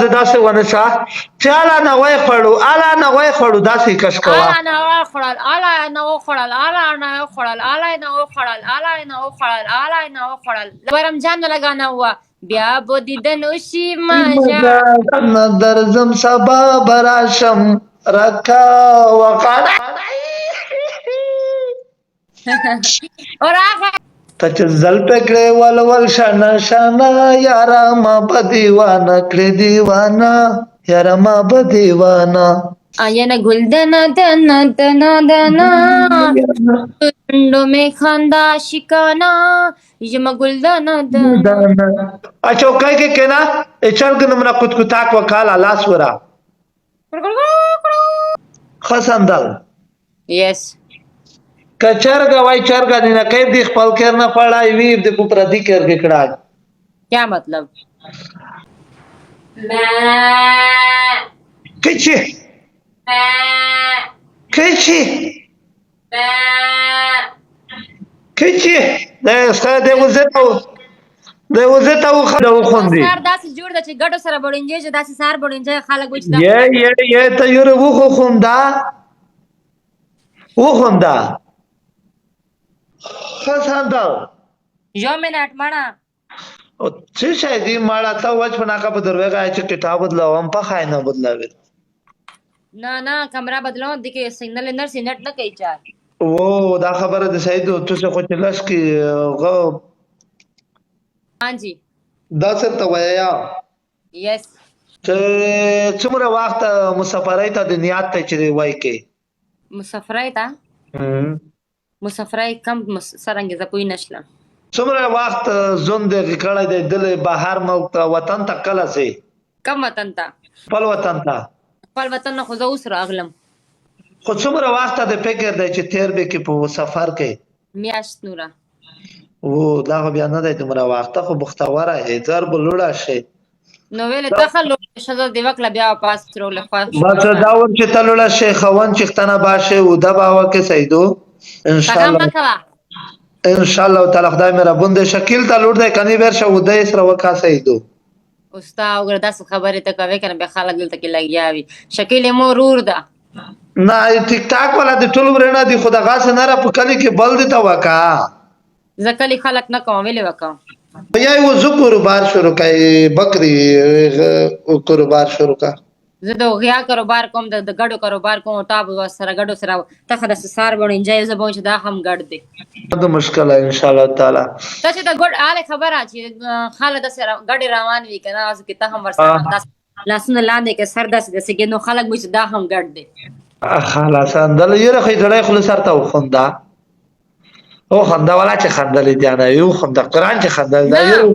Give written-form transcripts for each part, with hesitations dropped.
आवाज داسې ونه شه چې الا نه وای خړو الا نه وای خړو داسې کش کوا الا نه وخړل الا نه وخړل الا نه وخړل الا نه وخړل الا نه وخړل الا نه وخړل ورم جان لگانا ہوا بیا بو دیدن وشي ماجا نه درځم سبا براشم رکا وقړ اور اخر ته چې زل پکړې ول شانه شانه یارا ما بدیوانه کړې دیوانه یارا ما بدیوانه آیا گلدنا دنا دنا دنا ٹنڈو میں خاندہ شکانا یم گلدنا دنا اچوکای کې کنا چرګ نمنا کوت کوتاک وکاله لاس ورا خسندل یس کچرګ وای چرګ نه کیف دی خپل کر نه پړای وی د په پردي کر کې کړه کیا مطلب کچی کچی کچی دا ستاسو د وزته خو خوندي سار داسې جوړ د چې ګډو سره بډینجې چې داسې سار بډینجې خلک وچ دا یې ته یو خو خوندا خساندا یو منټ مانا څه شي دی ماړه تا وځ پنا کا په دروازه چې کتاب بدلاوم په خاینه بدلاوي نه کمره بدلو د کې سیګنل انر سینټ نه کوي چار او دا خبره د سید تو څه خو چلس کی غو हाँ जी دا څه ته ویا यस چې څومره وخت مسافرای ته د نیات ته چي وای کې مسافرای ته مسافرای کم سرنګ زپوی نشله څومره وخت زون د کړه د دل بهر موت وطن ته کله سي کم وطن ته خپل وطن خو زه اوس راغلم خو څومره وخت د فکر د چې تیر به کې په سفر کې میاشت نورا او دا بیا نه دی تمره وخت خو بختوره هزار بلوړه شي نو ویل تخلو شزه دی وکړه بیا پاس ترول خو بس دا ور چې تلوړه شي خوان چې ختنه باشه او د باوا کې سیدو ان شاء الله تعالی خدای مې ربوند شکیل ته لور دی کني ورشه و د سره وکا سیدو استاد وګړه داس خبره ته کوي کنه به خلک دلته کې لګیاوي شکیل مو رور ده نه ټیک ټاک ولا د ټول ورنه دی خدا غاس نه را په کلی کې بل دی تا وکا زکلی خلق نه کوم ویلې وکم بیا یو ذکر بار شروع کای بکری کاروبار شروع کا زه د غیا کاروبار کوم د ګډو کاروبار کوم تاب سره ګډو سره تخه د سار بڼ انجای زبون چې دا هم ګډ دی دا مشکل ان شاء الله تعالی ته چې د ګډ اله خبره چې خالد سره ګډ روان وی کنه از کې ته هم ورسره لاسونه لاندې کې سر داسې دسه نو خلک مې دا هم ګډ دی خلاص اندل یره خې ځړای خل سره ته خوندا او خندا والا چې خندل دي نه یو خندا قران چې خندل دا یو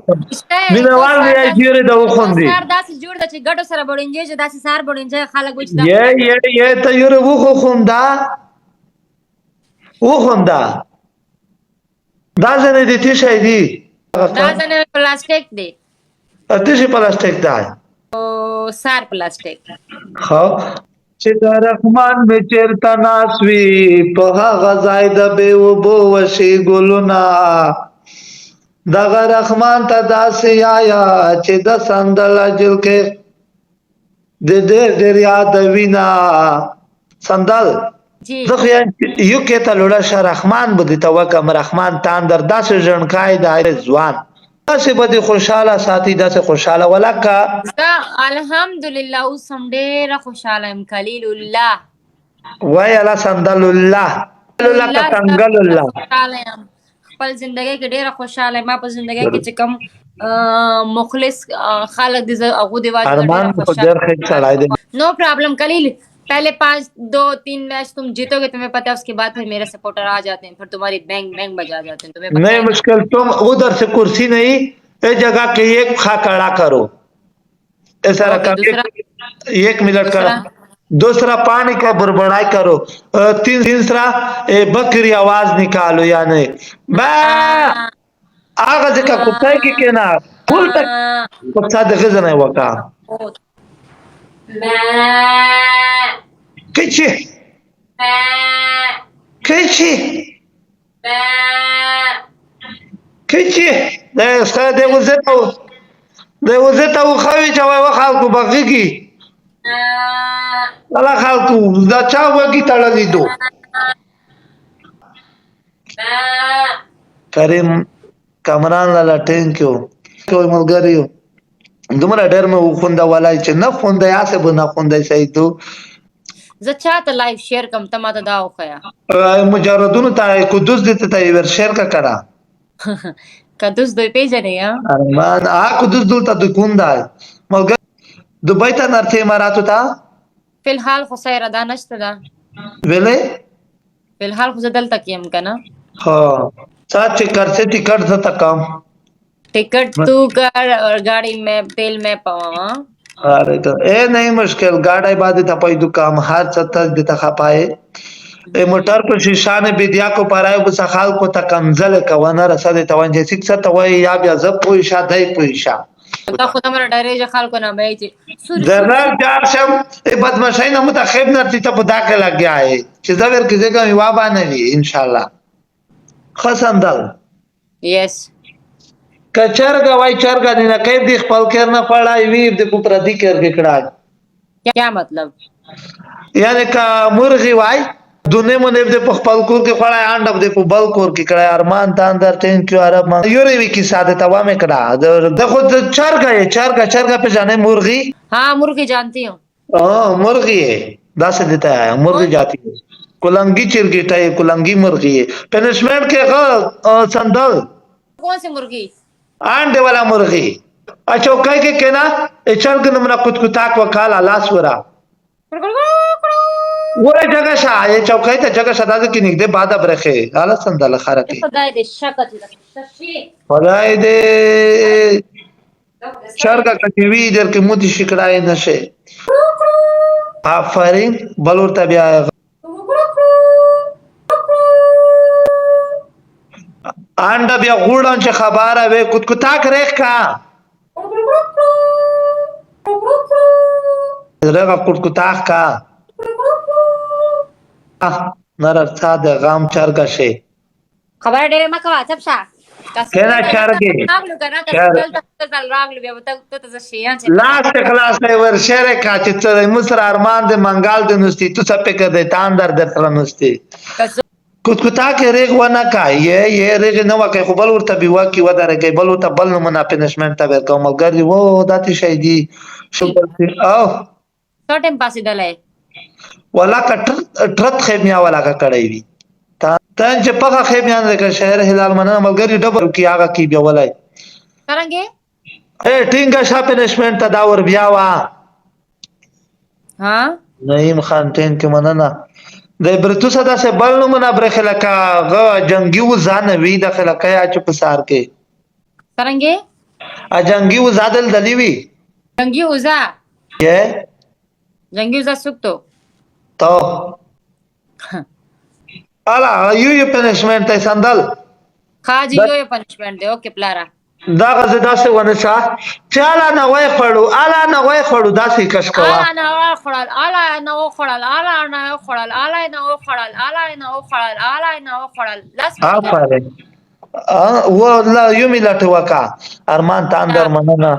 مینوال دی یره دا خوندي سر داسې جوړ د چې ګډو سره بډینجې چې داسې سار بډینجې خلک وچ دا یې ته یره وو خوندا دا ځنه دي چې شي دي دا ځنه پلاستیک دی اته پلاستیک دا او سار پلاستیک خو چې د رحمان می چیرته ناسوي په هغه ځای د به وبو وشي ګلونه دغه رحمان ته داسې آیا چې د سندل اجل کې د دې یاد وینا سندل زه یو کې ته لوړ شه رحمان بده توکم رحمان تان در داسې ژوندکای د ځوان داسې بده خوشاله ساتي داسې خوشاله ولکه الحمدلله اوس هم ډېره خوشاله ام کلیل الله وای الله سندل الله لکه تنگل الله خپل ژوندۍ کې ډېره خوشاله ما په ژوندۍ کې چې کوم مخلص خالق دې هغه دی واجب نو پرابلم کلیل पहले 5-2-3 मैच तुम जीतोगे तुम्हें पता है उसके बाद फिर मेरे सपोर्टर आ जाते हैं फिर तुम्हारी बैंक बजा जाते हैं तुम्हें नहीं मुश्किल तुम उधर से कुर्सी नहीं इस जगह के एक खा खड़ा करो ऐसा रखा 1 मिनट का दूसरा पानी का बड़बड़ाई करो तीसरा बकरी आवाज निकालो यानी आगा जगह कुत्ता की ना फुल तक कुत्ता देखे नहीं वका Кичи! Кичи! Кичи! Да, скажи, де возето. د وزه ته وخوي چې وای خلکو بغيږي الله خلکو دا چا وږي تړلې دو کریم کامران لاله ټینکیو کوئی ملګریو دومره ډېر مې وخونده ولای چې نه خونده یا څه به نه خونده سیدو زه چاته لایو شیر کوم ته ماته دا وخیا مجردونو ته قدوس دې ته ور شیر کا کړه قدوس دوی پیژنې ها ارمان قدوس دلته د کوندا ملګری دبي ته نرته اماراتو ته فلحال خو سیر دا نشته دا ویلې فلحال خو دلته کېم کنه ها ساتھ کر سے टिकट زتا کم टिकट तू कर और गाड़ी में तेल में पावा अरे तो ए नहीं मुश्किल गाड़ी बाद था पाई दुकान हर सत्ता देता खपाए ए मोटर पर शीशा ने बिदिया को पराए बस खाल को ta कमजल का wana रसद तवन जे सिक्स तवय या बया ज पोइशा दई पोइशा دا خو تمره ډېرې خلکو نه مې چې जरनल चार शम ए बदमाशी न متخب नरती ته पता के लग गया है چې دا ور کې ځکه وا باندې وي ان شاء الله خسندل यस کچرګه وای چرګه نه کیف دی خپل کېر نه پړای وی د په پردي کېر کې کړه क्या मतलब یعنی کا مرغي وای دونه مونږ د په خپل کور کې پړای انډ د په بل کور کې کړه ارمان ته اندر ټین کیو عرب ما یوري وی کی ساده توا مې کړه د خود چرګه په جانې مرغي हाँ मुर्गी जानती हूँ مرغي है داسې دیتا ہے مرغي جاتی ہے کلنگی چرګټه ہے کلنگی مرغي ہے پنشمنٹ کې سندل कौन सी मुर्गी آنډه والا مرغي اچو کای کې کنا چرګ نمنا کټ کټاک وکاله لاس ورا وره جگہ شاه ای چوکای ته جگہ شاه دغه کې نګده باده برخه حالا سندل خرکی خدای دې شکه چې شي خدای دې چرګه کټوی در کې مودي شکړای نشه آفرین بلور ته بیا آنډه بیا غوړن چې خبره وې کټ کټاک ریخ کا رغه کټ کټاک کا نر ساده غام چرګه شي خبر ډېر ما کوه چپ شا کنا چرګه راغلو بیا ته څه شي لاس خلاص ور شهر کا چې مصر ارمان د منګال د نستی تو څه پکې د تاندر د تر نستی کټ کټا کې ریغ ونه کا یہ ریغ نو کې خپل ورته بیوا کې وداره کې بل ته بل نو منا پنشمنت ته ورکوم ګرځي وو داتې شي دي شکر او ټیم پاسې دلای ولا کټرت خیمیا ولا کا کړی وی تا چې پغه خیمیا نه شهر هلال منه ملګری ډبر کې هغه کې بیا ولای څنګه اے ټینګه شا پنشمنت ته دا ور بیا وا ها نعیم خان ټین کې مننه د برتو صدا سے بل نو منا برخه لکا غ جنگي وزان وی د خلکه اچ پسار کې څنګه ا جنگي وزادل دلی وی جنگي وزا یہ جنگي وزا سکتو تو الا یو پنشمنت ته سندل خاجي یو پنشمنت دی اوکے پلارا دا غزه داسې ونه شا چاله نه وای خړو الا نه وای خړو داسې کش کوا الا نه وای خړل الا نه و خړل الا نه و خړل الا نه و خړل الا نه و خړل الا نه و خړل لاس افره والله یومي لټه وکا ارمان تاندر مننه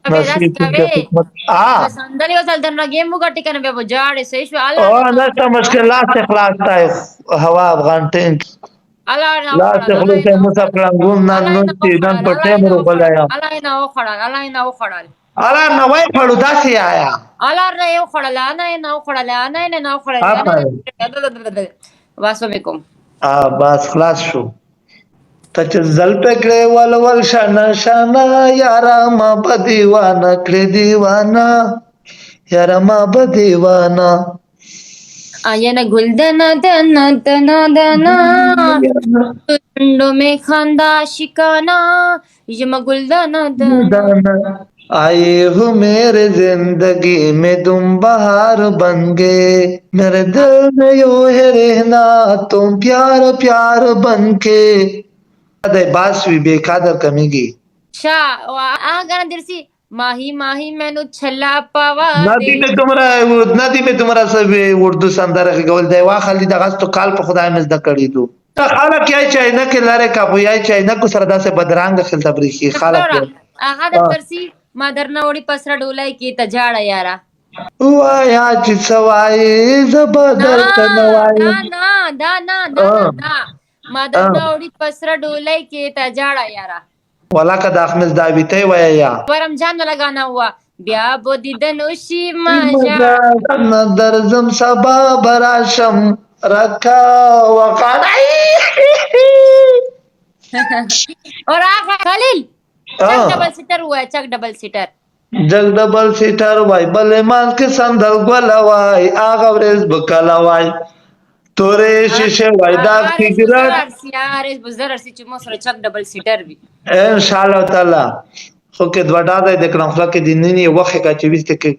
نصیب کې خدمت سندلی وصل دن گیم وګټی کنه به وجاړې سې شو الا او نه ته مشکلات اخلاص تای هوا افغان ټینک الا نه لا تخلص موسی پلانګون نن نن نن پټه مرو بلایا الا نه و خړل الا نه و خړل الا نه وای خړو داسې آیا الا نه و خړل الا نه و خړل الا نه و خړل واسو بس خلاص شو ته چې زل پکړې ول شانا شانا یارا ما بدیوانا کړې دیوانا یارا ما بدیوانا آینا گلدنا دنا دنا دنا ٹنڈو میں خاندہ شکانا یم گلدنا دنا آئے ہو میرے زندگی میں تم بہار بن گئے میرے دل میں یوں ہے رہنا تم پیار پیار بن کے د باسوی بے قدر کمیږي شا اگر درسی ماہی ماہی مینو چھلا پاوا ندی میں تمہارا سب اردو سندره غول دی واخلی د غستو کال په خدای مز د کړی دو خلک یای چای نه کې لاره کا بو یای چای نه کو سره داسه بدرنګ خل تبریخي خلک هغه درسی ما درنه وړي پسره ډولۍ کې ته جاړه یاره. وایا چې سوای زبردر کنه وای دا ما درنه وړي پسره ډولۍ کې ته جاړه یاره. ولاکه د احمد داویته وای یا ورم جان لگانا ہوا بیا بو دیدنو شی ماجا درزم سبا براشم رکا وقړای. اور آخر خلیل چک ڈبل سیٹر ہوا ہے. چک ڈبل سیٹر جگ ډبل سیټر وای بل مان کې سندل ګول وای اغه ورځ بکلا وای تورې شیشه وای دا فکرات یارس بزرر سی چې مو سره چک ډبل سیټر وی ان شاء الله تعالی خو کې دوړه د کړم خو کې دیني وخت کا چې وست کې